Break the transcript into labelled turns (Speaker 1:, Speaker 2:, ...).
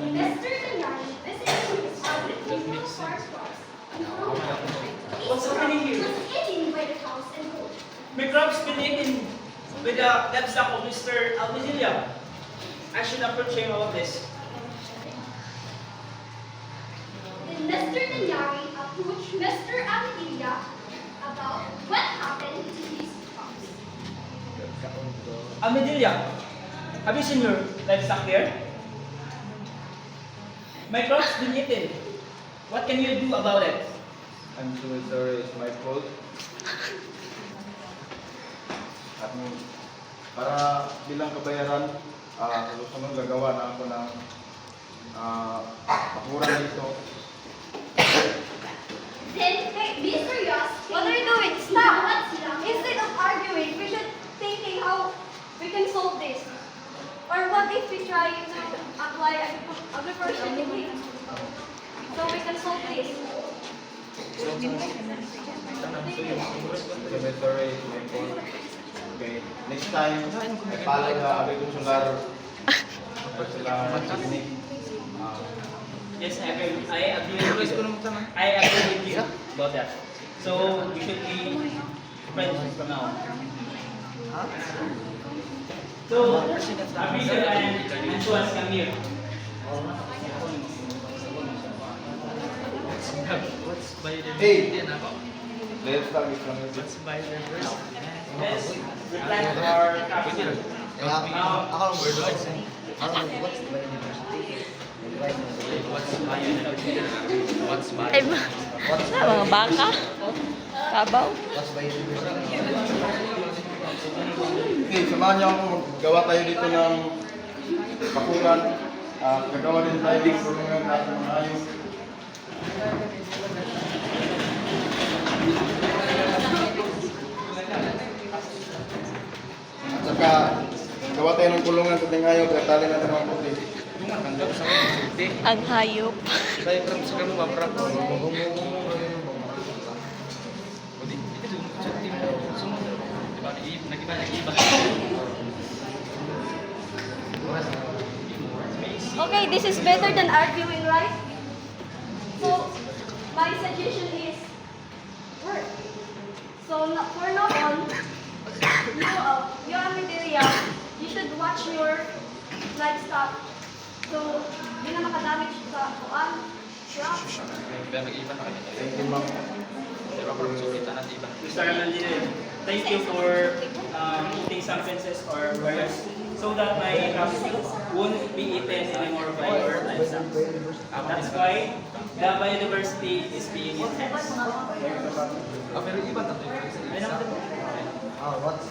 Speaker 1: Mr. Danyani visited his agricultural farm crops and
Speaker 2: What's happening here?
Speaker 1: was eaten by the cows and goats.
Speaker 2: My crop's been eaten with the livestock of Mr. Almedilla. I should approach him about this.
Speaker 1: Then Mr. Danyani approached Mr. Amelia about what happened to his crops.
Speaker 2: Almedilla, have you seen your livestock here? My crop's been eaten. What can you do about it?
Speaker 3: I'm so sorry, it's my fault. At para bilang kabayaran, susunod gagawa na ako ng pakuran dito.
Speaker 1: Then Mr. Yos,
Speaker 4: What are you doing? Stop! Instead of arguing, we should thinking how we can solve this. Or what if we try to apply agriculture technique so we can solve this?
Speaker 3: So sorry, it's my fault. Okay, next time, follow the agricultural pag sila mag-technique.
Speaker 2: Yes, I agree with you about that. So we should be friends from now on. So, Abigail and Suaz, come here.
Speaker 3: Hey! Let's start with some music.
Speaker 2: Let's replant our capital. Now,
Speaker 5: Ay, mga baka? Kabaw?
Speaker 3: Okay, samahan niyo ako. Maggawa tayo dito ng pakuran. Gagawa din tayo ng kulungan natin mga ayos. At saka, gawa tayo ng kulungan sa tingayo, pagkatali natin mga puti.
Speaker 5: Ang hayop.
Speaker 4: Okay, this is better than arguing, right? So, my suggestion is work. So, for now on, you Amelia, you should watch your livestock. So, hindi na makadamage sa kuan, crop.
Speaker 3: Thank you, ma'am.
Speaker 2: Mr. Armandino, thank you for eating some fences or barriers so that my crops won't be eaten anymore by your livestock. That's why the biodiversity is being enhanced.
Speaker 3: What's